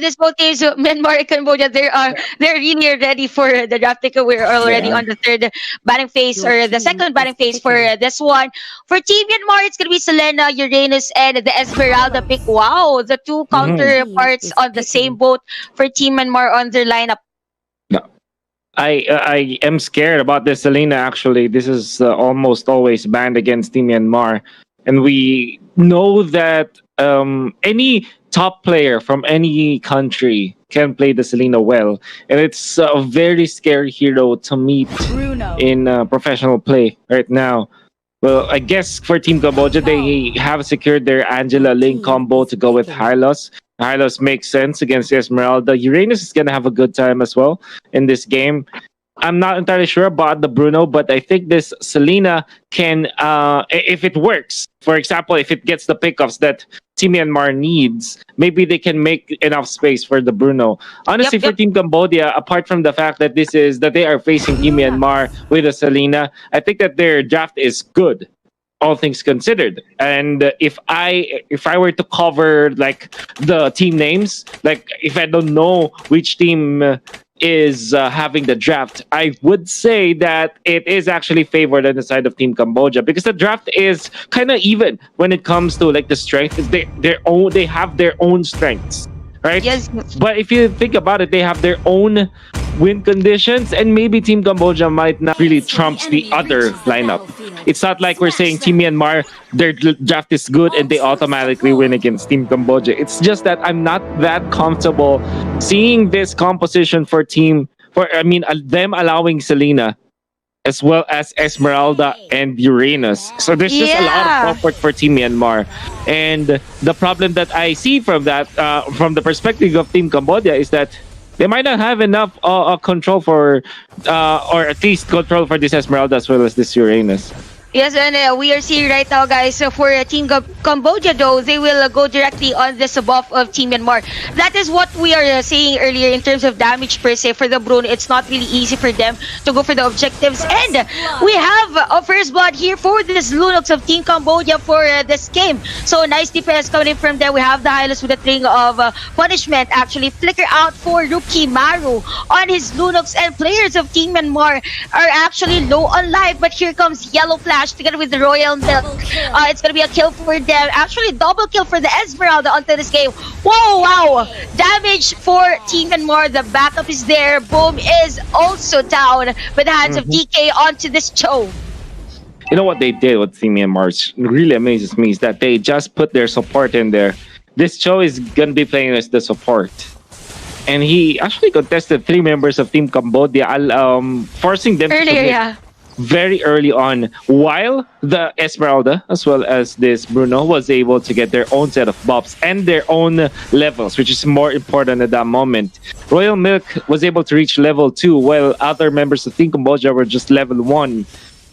this both teams, Myanmar and Cambodia, they're really ready for the draft pick. We're already Yeah. on the third batting phase Your or the team second batting is phase for picking. this one. For Team Myanmar, it's gonna be Selena, Uranus, and the Esmeralda pick. Wow, the two Mhm. counterparts Is on the same picking. boat for Team Myanmar on their lineup. No, I am scared about this, Selena. Actually, this is almost always banned against Team Myanmar, and we know that any top player from any country can play the Selena well, and it's a very scary hero to meet Bruno. in professional play right now. Well, I guess for Team Cambodia, they have secured their Angela Ling combo to go with Hylos. Hylos makes sense against Esmeralda. Uranus is going to have a good time as well in this game. I'm not entirely sure about the Bruno, but I think this Selena can, if it works, for example, if it gets the pickoffs that Team Myanmar needs, maybe they can make enough space for the Bruno. Honestly, Yep, for yep. Team Cambodia, apart from the fact that they are facing Team Myanmar with a Selena, I think that their draft is good, all things considered. And if I were to cover like the team names, like if I don't know which team is having the draft, I would say that it is actually favored on the side of Team Cambodia because the draft is kind of even when it comes to like the strength. They have their own strengths, right? Yes. But if you think about it, they have their own win conditions, and maybe Team Cambodia might not really trumps the other lineup. It's not like we're saying Team Myanmar, their draft is good and they automatically win against Team Cambodia. It's just that I'm not that comfortable seeing this composition for them allowing Selena as well as Esmeralda and Uranus. So there's just a lot Yeah. of comfort for Team Myanmar. And the problem that I see from that, from the perspective of Team Cambodia, is that they might not have enough control for, or at least control for this Esmeralda as well as this Uranus. Yes, and we are seeing right now, guys, for Team Cambodia, though, they will go directly on this buff of Team Myanmar. That is what we are saying earlier in terms of damage per se for the Bruno. It's not really easy for them to go for the objectives. And we have a first blood here for this Lunox of Team Cambodia for this game. So nice defense coming in from there. We have the Hylos with a string of punishment. Actually, flicker out for Rookie Maru on his Lunox. And players of Team Myanmar are actually low on life. But here comes Yellow Flash together with the Royal Milk. It's gonna be a kill for them. Actually, double kill for the Esmeralda onto this game. Whoa, wow! Damage for Team Myanmar. The backup is there. Boom is also down by the hands of DK onto this Cho. You know what they did with Team Myanmar really amazes me is that they just put their support in there. This Cho is gonna be playing as the support. And he actually contested 3 members of Team Cambodia, forcing them to Earlier, submit yeah. very early on, while the Esmeralda as well as this Bruno was able to get their own set of buffs and their own levels, which is more important at that moment. Royal Milk was able to reach level 2 while other members of Team Cambodia were just level 1,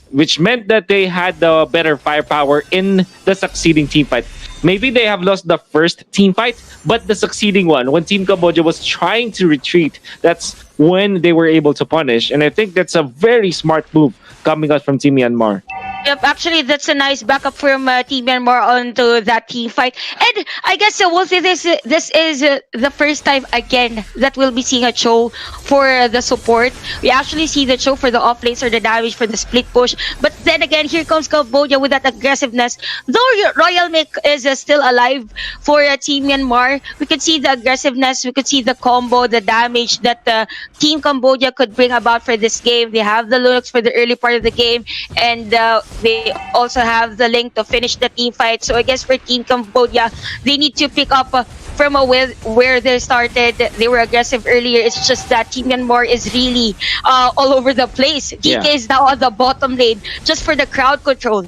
which meant that they had the better firepower in the succeeding team fight. Maybe they have lost the first team fight, but the succeeding one, when Team Cambodia was trying to retreat, that's when they were able to punish. And I think that's a very smart move coming out from Team Myanmar. Yep, actually, that's a nice backup from Team Myanmar onto that team fight. And I guess we'll say this is the first time again that we'll be seeing a Cho for the support. We actually see the Cho for the off lanes or the damage for the split push. But then again, here comes Cambodia with that aggressiveness. Though Royal Mick is still alive for Team Myanmar, we could see the aggressiveness, we could see the combo, the damage that Team Cambodia could bring about for this game. They have the Lunox for the early part of the game, and they also have the link to finish the team fight. So I guess for Team Cambodia, they need to pick up from where they started. They were aggressive earlier. It's just that Team Myanmar is really all over the place. DK is now on the bottom lane just for the crowd control.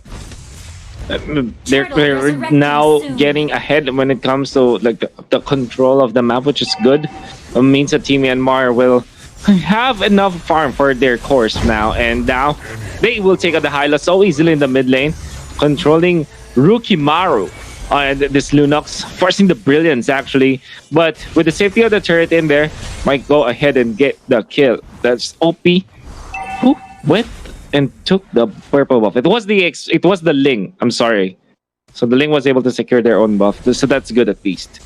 They're now getting ahead when it comes to like the control of the map, which is good. It means that Team Myanmar will have enough farm for their course now, and now they will take out the Hyla so easily in the mid lane, controlling Rookie Maru and this Lunox, forcing the brilliance actually, but with the safety of the turret in there, might go ahead and get the kill. That's OP, who went and took the purple buff. It was the Ling, I'm sorry. So the Ling was able to secure their own buff, so that's good at least.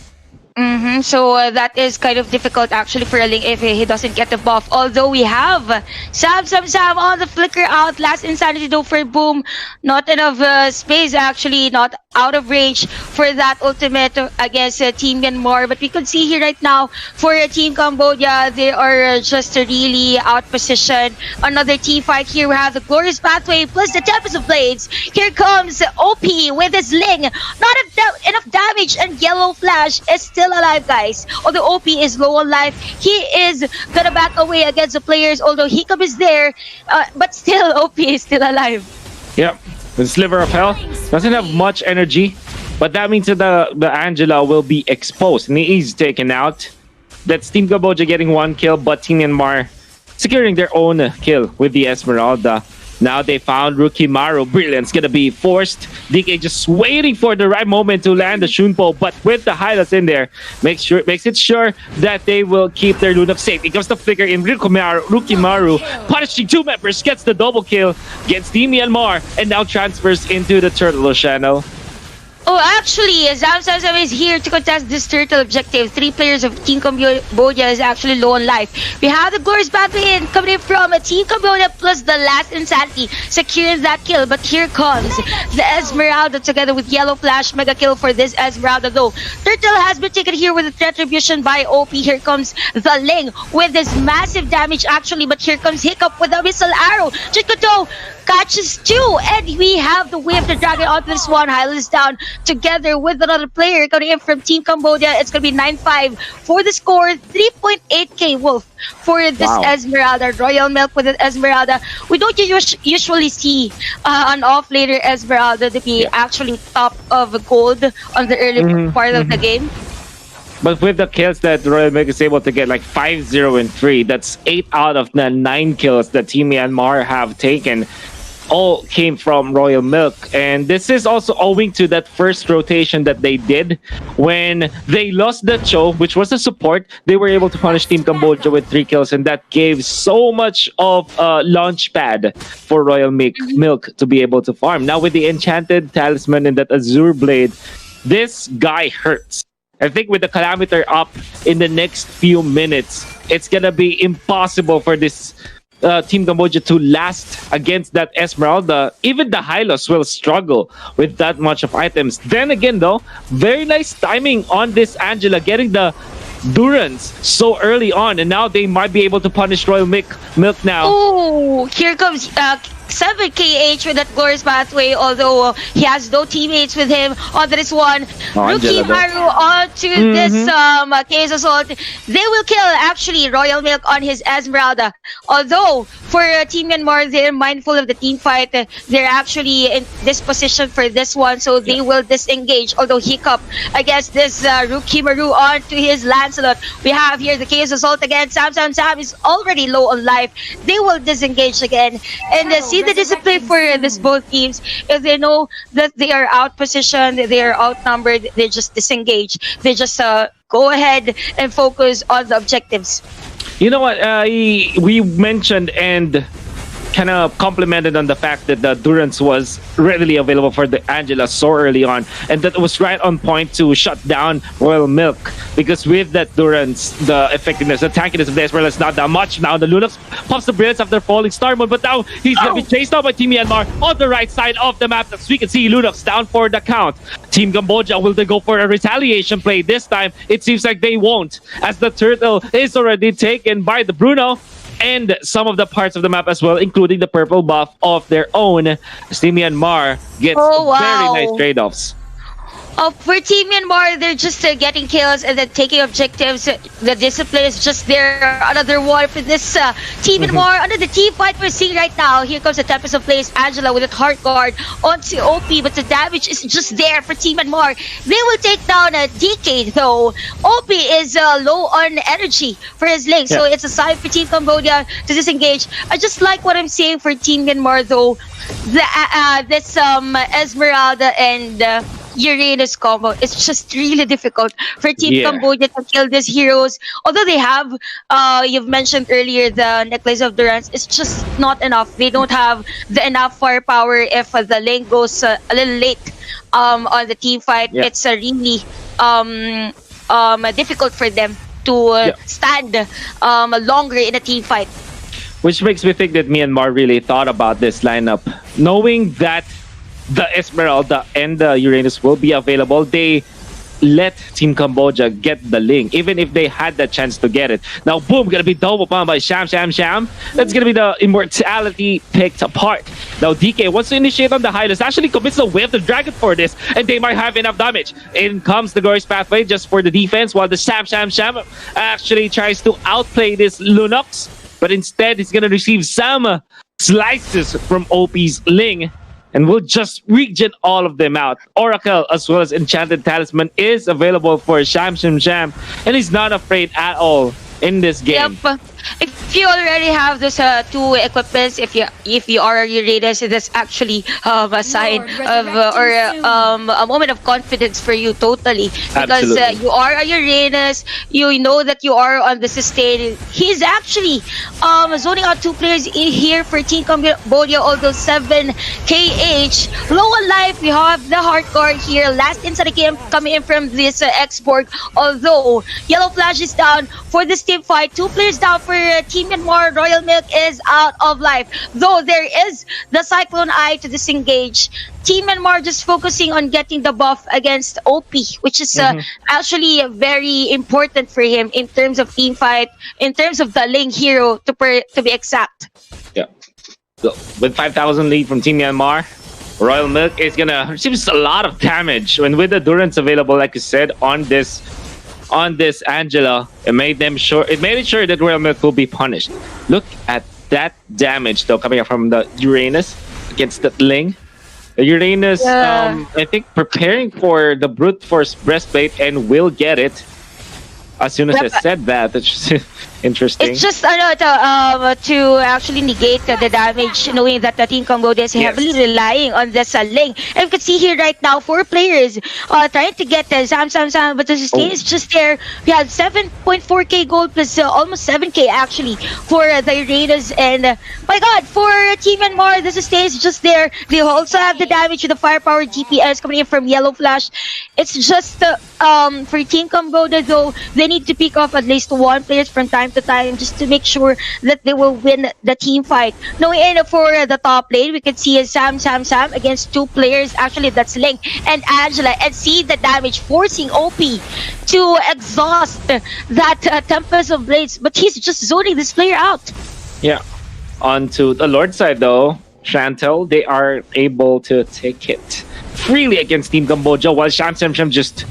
So that is kind of difficult actually for Ling if he doesn't get the buff. Although we have Sam on the flicker out. Last insanity though for Boom. Not enough space actually. Not out of range for that ultimate against Team Myanmar. But we could see here right now for Team Cambodia, they are just really out position. Another team fight here. We have the Glorious Pathway plus the Tempest of Blades. Here comes OP with his Ling. Not enough damage, and Yellow Flash is still alive, guys. Although OP is low on life, he is gonna back away against the players. Although Hiccup is there, but still OP is still alive. Yep. The Sliver of Hell doesn't have much energy, but that means that the Angela will be exposed and he's taken out. That's Team Cambodia getting 1 kill, but Team Myanmar securing their own kill with the Esmeralda. Now they found Rookie Maru. Brilliant's gonna be forced. DK just waiting for the right moment to land the Shunpo, but with the highlights in there, makes it sure that they will keep their Luna safe. It comes the flicker in Rookie Maru, punishing 2 members, gets the double kill, gets Team Myanmar, and now transfers into the Turtle Channel. Oh, actually, Zam is here to contest this turtle objective. 3 players of Team Cambodia is actually low on life. We have the Glorious Battle coming in from Team Cambodia plus the last Insanity securing that kill. But here comes the Esmeralda together with Yellow Flash. Mega kill for this Esmeralda though. Turtle has been taken here with a retribution by OP. Here comes the Ling with this massive damage actually. But here comes Hiccup with a missile arrow. Chikoto catches 2, and we have the Wave of the Dragon onto this one. Highlands down together with another player coming in from Team Cambodia. It's going to be 9-5 for the score. 3.8k Wolf for this Esmeralda. Royal Milk with the Esmeralda. We don't usually see an off-laner Esmeralda to be actually top of gold on the early part of the game. But with the kills that Royal Milk is able to get, like 5-0 and 3, that's 8 out of the 9 kills that Team Myanmar have taken. All came from Royal Milk, and this is also owing to that first rotation that they did when they lost the Cho, which was a support. They were able to punish Team Cambodia with 3 kills, and that gave so much of a launch pad for Royal Milk to be able to farm. Now with the Enchanted Talisman and that Azure Blade, this guy hurts. I think with the Calamitor up in the next few minutes, it's gonna be impossible for this Team Cambodia to last against that Esmeralda. Even the Hylos will struggle with that much of items. Then again though, very nice timing on this Angela, getting the Durance so early on, and now they might be able to punish Royal Milk now. Oh, here comes 7kh with that Glorious Pathway, although he has no teammates with him on this one. Rookie Haru onto this Case Assault. They will kill actually Royal Milk on his Esmeralda. Although for Team Myanmar, they're mindful of the team fight. They're actually in this position for this one, so they will disengage. Although Hiccup against this Rookie Maru onto his Lancelot. We have here the Case Assault again. Sam is already low on life. They will disengage again. And see the discipline for this both teams. If they know that they are outpositioned, they are outnumbered, they just disengage. They just go ahead and focus on the objectives. You know what? We mentioned and kind of complimented on the fact that the Durance was readily available for the Angela so early on, and that it was right on point to shut down Royal Milk, because with that Durance, the effectiveness, the tankiness of the Esmeralda is not that much. Now the Lunox pops the Brilliance after falling Starmon, but now he's going to be chased out by Team Myanmar on the right side of the map. As we can see, Lunox down for the count. Team Cambodia, will they go for a retaliation play? This time, it seems like they won't, as the Turtle is already taken by the Bruno, and some of the parts of the map as well, including the purple buff of their own. Team Myanmar gets very nice trade-offs. For Team Myanmar, they're just getting kills and then taking objectives. The discipline is just there. Another one for this Team Myanmar. Under the team fight we're seeing right now, here comes the Tempest of Blaze, Angela with a Heart Guard onto OP, but the damage is just there for Team Myanmar. They will take down a DK though. OP is low on energy for his link, so it's a sign for Team Cambodia to disengage. I just like what I'm seeing for Team Myanmar though. This Esmeralda and Uranus combo. It's just really difficult for Team Cambodia to kill these heroes. Although they have, you've mentioned earlier, the Necklace of Durance, it's just not enough. They don't have the enough firepower if the lane goes a little late on the team fight. It's a really difficult for them to stand longer in a team fight. Which makes me think that Myanmar really thought about this lineup. Knowing that the Esmeralda and the Uranus will be available, they let Team Cambodia get the Ling, even if they had the chance to get it. Now, boom, gonna be double upon by Sham. That's gonna be the immortality picked apart. Now, DK wants to initiate on the Hylas, actually commits the way of the Dragon for this, and they might have enough damage. In comes the Glorious Pathway just for the defense, while the Sham actually tries to outplay this Lunox, but instead he's gonna receive some slices from OP's Ling, and we'll just regen all of them out. Oracle as well as Enchanted Talisman is available for Sham, and he's not afraid at all in this game. Yep. If you already have this two equipments, if you are a Uranus, that's actually a sign of a moment of confidence for you totally, because you are a Uranus. You know that you are on the sustain. He's actually zoning out two players in here for Team Cambodia, although 7 KH low on life. We have the hardcore here, last inside the game coming in from this export, although Yellow Flash is down for this team fight. 2 players down for Team Myanmar. Royal Milk is out of life, though there is the Cyclone Eye to disengage. Team Myanmar just focusing on getting the buff against OP, which is actually very important for him in terms of team fight, in terms of the Ling hero to be exact. Yeah. So, with 5,000 lead from Team Myanmar, Royal Milk is gonna receive a lot of damage, and with the Durance available, like you said, on this Angela, it made it sure that Royal Milk will be punished. Look at that damage though coming up from the Uranus against the Ling. The Uranus, I think, preparing for the brute force breastplate and will get it. As soon as I said that, it's just interesting. It's just to actually negate the damage, knowing that the Team Cambodia is heavily relying on this Ling. And you can see here right now, 4 players trying to get the Sam, but the sustain is just there. We have 7.4k gold plus almost 7k actually for the Uranus. And my god, for Team Myanmar, the sustain is just there. They also have the damage with the firepower DPS coming in from Yellow Flash. It's just for Team Cambodia though, they need to pick off at least 1 player from time to time just to make sure that they will win the team fight. Now in for the top lane, we can see Sam against 2 players. Actually, that's Ling and Angela, and see the damage forcing OP to exhaust that Tempest of Blades, but he's just zoning this player out. Yeah. On to the Lord side though, Chantel, they are able to take it freely against Team Cambodia, while Sham just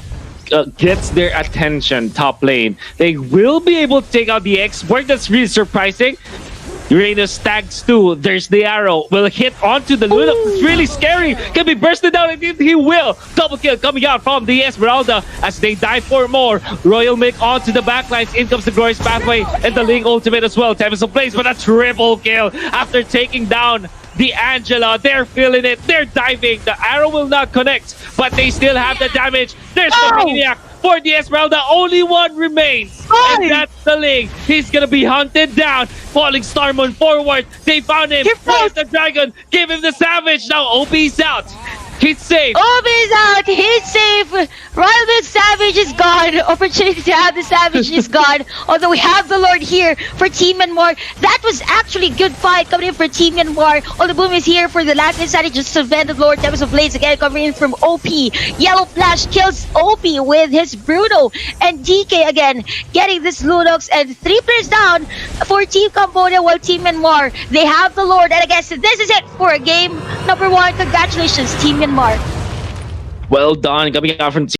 gets their attention top lane. They will be able to take out the export. That's really surprising. Uranus stacks too. There's the arrow. Will hit onto the Luna. It's really scary. Can be bursted down. I think he will. Double kill coming out from the Esmeralda as they die for more. Royal Milk onto the backlines. In comes the Glorious Pathway and the Ling ultimate as well. Tempest of Blaze, but a triple kill after taking down the Angela. They're feeling it. They're diving. The arrow will not connect, but they still have the damage. There's the Maniac for the Esmeralda. Only one remains, and that's the Ling. He's gonna be hunted down. Falling Starmoon forward. They found him. Where's the Dragon? Give him the Savage. Now OP's out. He's safe. OP's out. He's safe. Royal Milk Savage is gone. Opportunity to have the Savage is gone. Although we have the Lord here for Team Myanmar. That was actually a good fight coming in for Team Myanmar. All the boom is here for the last inside. Just survended Lord. Tempest of Blades again coming in from OP. Yellow Flash kills OP with his Bruno. And DK again getting this Lunox. And 3 players down for Team Cambodia, while Team Myanmar, they have the Lord. And I guess this is it for game number 1. Congratulations, Team Myanmar. Well done coming out from